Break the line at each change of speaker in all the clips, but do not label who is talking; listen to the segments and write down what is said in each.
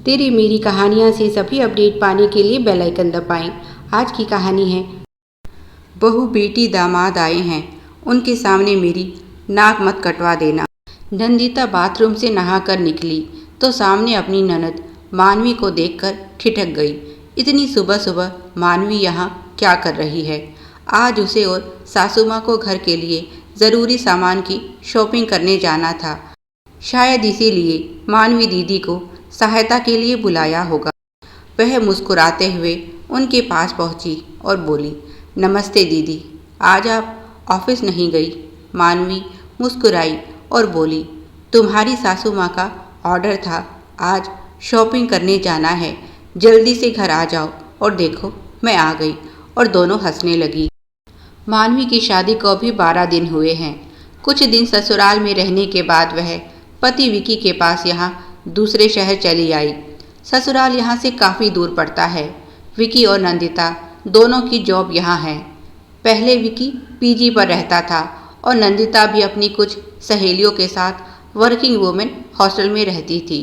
तेरी मेरी कहानियाँ से सभी अपडेट पाने के लिए बेल आइकन दबाएं। आज की कहानी है बहू बेटी दामाद आए हैं, उनके सामने मेरी नाक मत कटवा देना। नंदिता बाथरूम से नहाकर निकली तो सामने अपनी ननद मानवी को देखकर ठिठक गई। इतनी सुबह सुबह मानवी यहाँ क्या कर रही है? आज उसे और सासू माँ को घर के लिए ज़रूरी सामान की शॉपिंग करने जाना था। शायद इसीलिए मानवी दीदी को सहायता के लिए बुलाया होगा। वह मुस्कुराते हुए उनके पास पहुंची और बोली, नमस्ते दीदी, आज आप ऑफिस नहीं गई? मानवी मुस्कुराई और बोली, तुम्हारी सासू माँ का ऑर्डर था, आज शॉपिंग करने जाना है, जल्दी से घर आ जाओ। और देखो मैं आ गई। और दोनों हंसने लगी। मानवी की शादी को अभी 12 दिन हुए हैं। कुछ दिन ससुराल में रहने के बाद वह पति विकी के पास यहाँ दूसरे शहर चली आई। ससुराल यहाँ से काफ़ी दूर पड़ता है। विकी और नंदिता दोनों की जॉब यहाँ है। पहले विकी पीजी पर रहता था और नंदिता भी अपनी कुछ सहेलियों के साथ वर्किंग वुमेन हॉस्टल में रहती थी।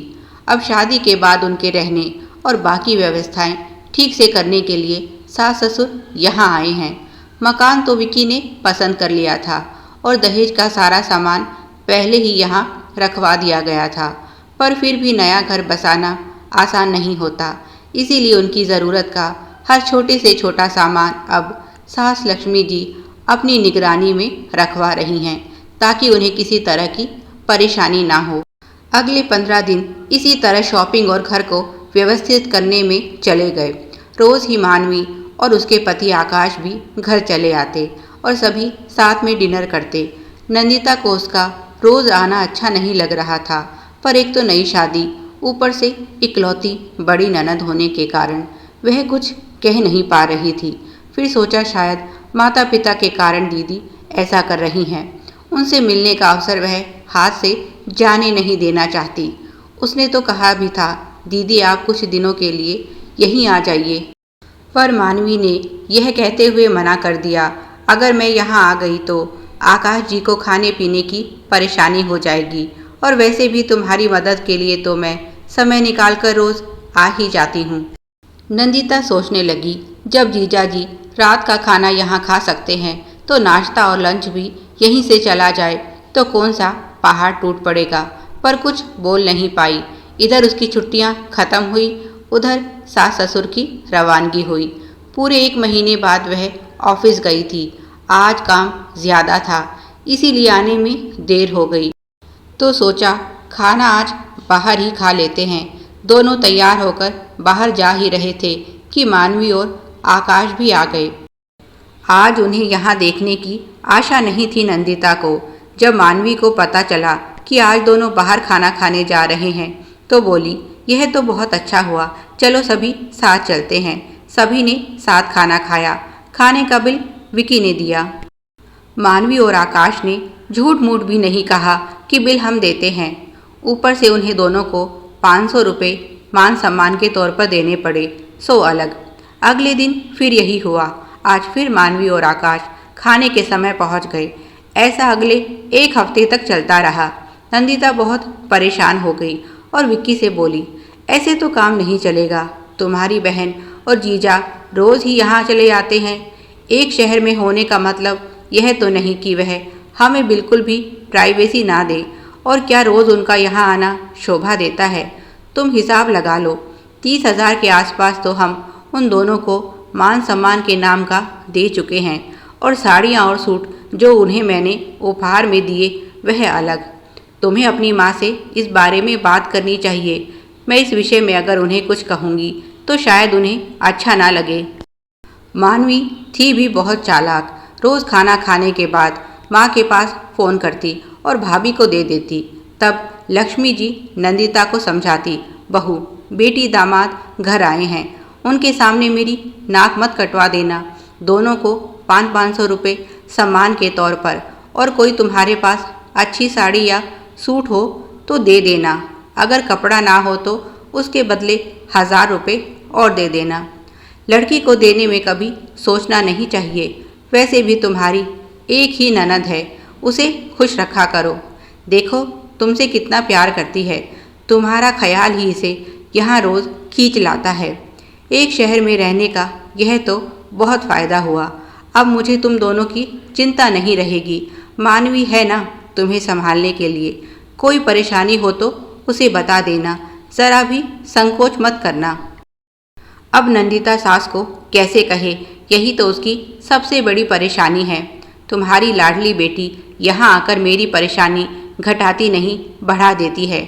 अब शादी के बाद उनके रहने और बाकी व्यवस्थाएं ठीक से करने के लिए सास ससुर यहाँ आए हैं। मकान तो विकी ने पसंद कर लिया था और दहेज का सारा सामान पहले ही यहाँ रखवा दिया गया था, पर फिर भी नया घर बसाना आसान नहीं होता। इसीलिए उनकी ज़रूरत का हर छोटे से छोटा सामान अब सास लक्ष्मी जी अपनी निगरानी में रखवा रही हैं, ताकि उन्हें किसी तरह की परेशानी ना हो। अगले 15 दिन इसी तरह शॉपिंग और घर को व्यवस्थित करने में चले गए। रोज़ ही मानवी और उसके पति आकाश भी घर चले आते और सभी साथ में डिनर करते। नंदिता को उसका रोज़ आना अच्छा नहीं लग रहा था, पर एक तो नई शादी, ऊपर से इकलौती बड़ी ननद होने के कारण वह कुछ कह नहीं पा रही थी। फिर सोचा शायद माता पिता के कारण दीदी ऐसा कर रही हैं। उनसे मिलने का अवसर वह हाथ से जाने नहीं देना चाहती। उसने तो कहा भी था, दीदी आप कुछ दिनों के लिए यहीं आ जाइए, पर मानवी ने यह कहते हुए मना कर दिया, अगर मैं यहाँ आ गई तो आकाश जी को खाने पीने की परेशानी हो जाएगी, और वैसे भी तुम्हारी मदद के लिए तो मैं समय निकाल कर रोज़ आ ही जाती हूँ। नंदिता सोचने लगी, जब जीजा जी रात का खाना यहाँ खा सकते हैं तो नाश्ता और लंच भी यहीं से चला जाए तो कौन सा पहाड़ टूट पड़ेगा। पर कुछ बोल नहीं पाई। इधर उसकी छुट्टियाँ खत्म हुई, उधर सास ससुर की रवानगी हुई। पूरे 1 महीने बाद वह ऑफिस गई थी। आज काम ज़्यादा था, इसीलिए आने में देर हो गई, तो सोचा खाना आज बाहर ही खा लेते हैं। दोनों तैयार होकर बाहर जा ही रहे थे कि मानवी और आकाश भी आ गए। आज उन्हें यहाँ देखने की आशा नहीं थी नंदिता को। जब मानवी को पता चला कि आज दोनों बाहर खाना खाने जा रहे हैं तो बोली, यह तो बहुत अच्छा हुआ, चलो सभी साथ चलते हैं। सभी ने साथ खाना खाया। खाने का बिल विकी ने दिया। मानवी और आकाश ने झूठ मूठ भी नहीं कहा कि बिल हम देते हैं। ऊपर से उन्हें दोनों को 500 रुपये मान सम्मान के तौर पर देने पड़े, 100 अलग। अगले दिन फिर यही हुआ। आज फिर मानवी और आकाश खाने के समय पहुंच गए। ऐसा अगले 1 हफ्ते तक चलता रहा। नंदिता बहुत परेशान हो गई और विक्की से बोली, ऐसे तो काम नहीं चलेगा। तुम्हारी बहन और जीजा रोज़ ही यहाँ चले आते हैं। एक शहर में होने का मतलब यह तो नहीं कि वह हमें बिल्कुल भी प्राइवेसी ना दे। और क्या रोज़ उनका यहाँ आना शोभा देता है? तुम हिसाब लगा लो, 30,000 के आसपास तो हम उन दोनों को मान सम्मान के नाम का दे चुके हैं। और साड़ियाँ और सूट जो उन्हें मैंने उपहार में दिए वह अलग। तुम्हें अपनी माँ से इस बारे में बात करनी चाहिए। मैं इस विषय में अगर उन्हें कुछ कहूँगी तो शायद उन्हें अच्छा ना लगे। मानवी थी भी बहुत चालाक। रोज़ खाना खाने के बाद माँ के पास फ़ोन करती और भाभी को दे देती। तब लक्ष्मी जी नंदिता को समझाती, बहू बेटी दामाद घर आए हैं, उनके सामने मेरी नाक मत कटवा देना। दोनों को 500-500 रुपये सम्मान के तौर पर, और कोई तुम्हारे पास अच्छी साड़ी या सूट हो तो दे देना। अगर कपड़ा ना हो तो उसके बदले 1000 रुपये और दे देना। लड़की को देने में कभी सोचना नहीं चाहिए। वैसे भी तुम्हारी एक ही ननद है, उसे खुश रखा करो। देखो तुमसे कितना प्यार करती है, तुम्हारा ख्याल ही इसे यहाँ रोज़ खींच लाता है। एक शहर में रहने का यह तो बहुत फ़ायदा हुआ। अब मुझे तुम दोनों की चिंता नहीं रहेगी। मानवी है ना तुम्हें संभालने के लिए। कोई परेशानी हो तो उसे बता देना, ज़रा भी संकोच मत करना। अब नंदिता सास को कैसे कहे, यही तो उसकी सबसे बड़ी परेशानी है। तुम्हारी लाडली बेटी यहाँ आकर मेरी परेशानी घटाती नहीं बढ़ा देती है।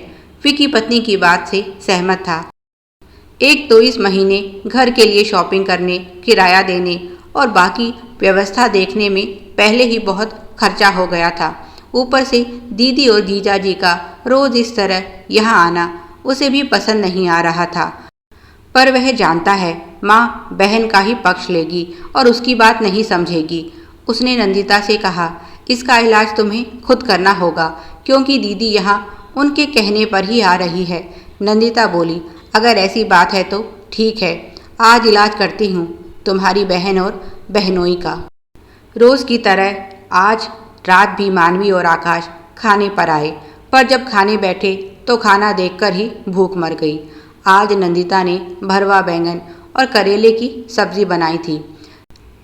विकी पत्नी की बात से सहमत था। एक तो इस महीने घर के लिए शॉपिंग करने, किराया देने और बाकी व्यवस्था देखने में पहले ही बहुत खर्चा हो गया था। ऊपर से दीदी और जीजाजी का रोज़ इस तरह यहाँ आना उसे भी पसंद नहीं आ रहा था। पर वह जानता है माँ बहन का ही पक्ष लेगी और उसकी बात नहीं समझेगी। उसने नंदिता से कहा, इसका इलाज तुम्हें खुद करना होगा क्योंकि दीदी यहाँ उनके कहने पर ही आ रही है। नंदिता बोली, अगर ऐसी बात है तो ठीक है, आज इलाज करती हूँ तुम्हारी बहन और बहनोई का। रोज़ की तरह आज रात भी मानवी और आकाश खाने पर आए, पर जब खाने बैठे तो खाना देखकर ही भूख मर गई। आज नंदिता ने भरवा बैंगन और करेले की सब्जी बनाई थी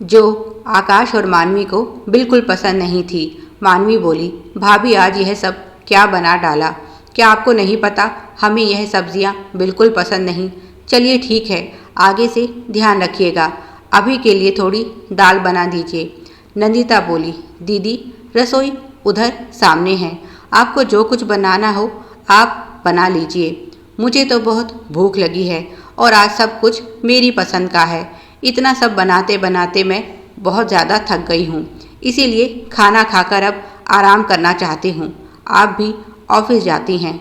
जो आकाश और मानवी को बिल्कुल पसंद नहीं थी। मानवी बोली, भाभी आज यह सब क्या बना डाला? क्या आपको नहीं पता हमें यह सब्जियां बिल्कुल पसंद नहीं? चलिए ठीक है, आगे से ध्यान रखिएगा। अभी के लिए थोड़ी दाल बना दीजिए। नंदिता बोली, दीदी रसोई उधर सामने है, आपको जो कुछ बनाना हो आप बना लीजिए। मुझे तो बहुत भूख लगी है और आज सब कुछ मेरी पसंद का है। इतना सब बनाते बनाते मैं बहुत ज़्यादा थक गई हूँ, इसीलिए खाना खाकर अब आराम करना चाहती हूँ। आप भी ऑफिस जाती हैं,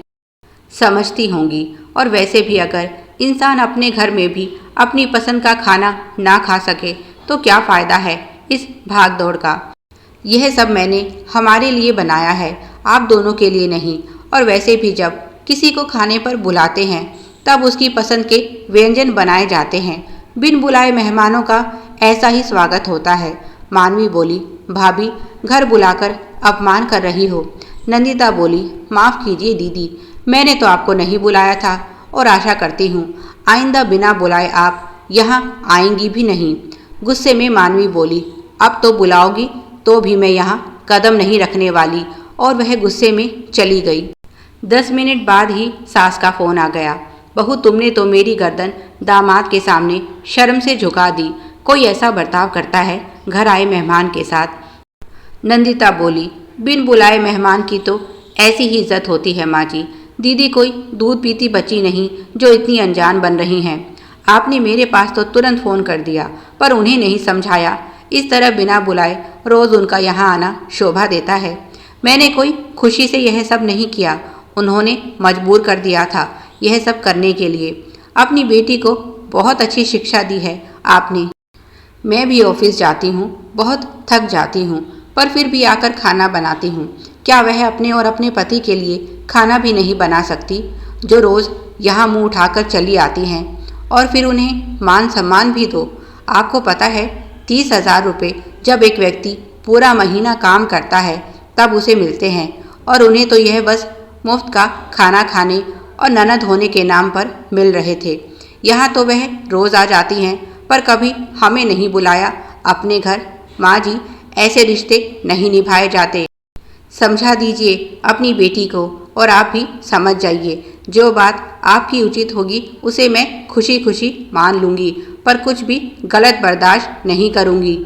समझती होंगी। और वैसे भी अगर इंसान अपने घर में भी अपनी पसंद का खाना ना खा सके तो क्या फ़ायदा है इस भाग दौड़ का। यह सब मैंने हमारे लिए बनाया है, आप दोनों के लिए नहीं। और वैसे भी जब किसी को खाने पर बुलाते हैं तब उसकी पसंद के व्यंजन बनाए जाते हैं। बिन बुलाए मेहमानों का ऐसा ही स्वागत होता है। मानवी बोली, भाभी घर बुलाकर अपमान कर रही हो। नंदिता बोली, माफ़ कीजिए दीदी, मैंने तो आपको नहीं बुलाया था और आशा करती हूँ आइंदा बिना बुलाए आप यहाँ आएंगी भी नहीं। गुस्से में मानवी बोली, अब तो बुलाओगी तो भी मैं यहाँ कदम नहीं रखने वाली। और वह गुस्से में चली गई। 10 मिनट बाद ही सास का फ़ोन आ गया। बहू तुमने तो मेरी गर्दन दामाद के सामने शर्म से झुका दी। कोई ऐसा बर्ताव करता है घर आए मेहमान के साथ? नंदिता बोली, बिन बुलाए मेहमान की तो ऐसी ही इज्जत होती है माँ जी। दीदी कोई दूध पीती बच्ची नहीं जो इतनी अनजान बन रही हैं। आपने मेरे पास तो तुरंत फ़ोन कर दिया पर उन्हें नहीं समझाया। इस तरह बिना बुलाए रोज़ उनका यहाँ आना शोभा देता है। मैंने कोई खुशी से यह सब नहीं किया, उन्होंने मजबूर कर दिया था यह सब करने के लिए। अपनी बेटी को बहुत अच्छी शिक्षा दी है आपने। मैं भी ऑफिस जाती हूँ, बहुत थक जाती हूँ, पर फिर भी आकर खाना बनाती हूँ। क्या वह अपने और अपने पति के लिए खाना भी नहीं बना सकती जो रोज़ यहाँ मुँह उठाकर चली आती हैं? और फिर उन्हें मान सम्मान भी दो। आपको पता है 30,000 रुपये जब एक व्यक्ति पूरा महीना काम करता है तब उसे मिलते हैं, और उन्हें तो यह बस मुफ्त का खाना खाने और ननद होने के नाम पर मिल रहे थे। यहाँ तो वह रोज़ आ जाती हैं पर कभी हमें नहीं बुलाया अपने घर। माँ जी ऐसे रिश्ते नहीं निभाए जाते। समझा दीजिए अपनी बेटी को और आप भी समझ जाइए। जो बात आपकी उचित होगी उसे मैं खुशी खुशी मान लूँगी, पर कुछ भी गलत बर्दाश्त नहीं करूँगी।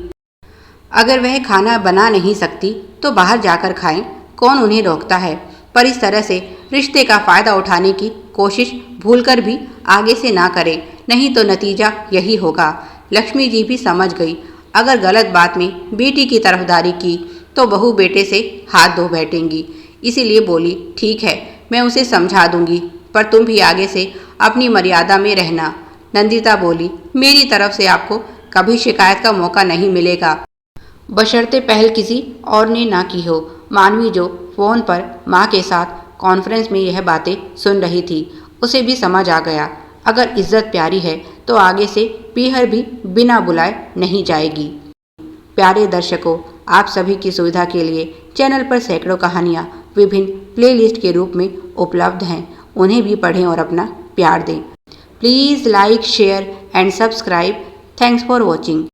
अगर वह खाना बना नहीं सकती तो बाहर जाकर खाएं, कौन उन्हें रोकता है। पर इस तरह से रिश्ते का फ़ायदा उठाने की कोशिश भूलकर भी आगे से ना करें, नहीं तो नतीजा यही होगा। लक्ष्मी जी भी समझ गई, अगर गलत बात में बेटी की तरफदारी की तो बहू बेटे से हाथ धो बैठेंगी। इसीलिए बोली, ठीक है मैं उसे समझा दूंगी, पर तुम भी आगे से अपनी मर्यादा में रहना। नंदिता बोली, मेरी तरफ से आपको कभी शिकायत का मौका नहीं मिलेगा, बशर्ते पहल किसी और ने ना की हो। मानवी जो फ़ोन पर माँ के साथ कॉन्फ्रेंस में यह बातें सुन रही थी, उसे भी समझ आ गया, अगर इज्जत प्यारी है तो आगे से पीहर भी बिना बुलाए नहीं जाएगी। प्यारे दर्शकों, आप सभी की सुविधा के लिए चैनल पर सैकड़ों कहानियाँ विभिन्न प्लेलिस्ट के रूप में उपलब्ध हैं, उन्हें भी पढ़ें और अपना प्यार दें। Please like, share and subscribe. Thanks for watching.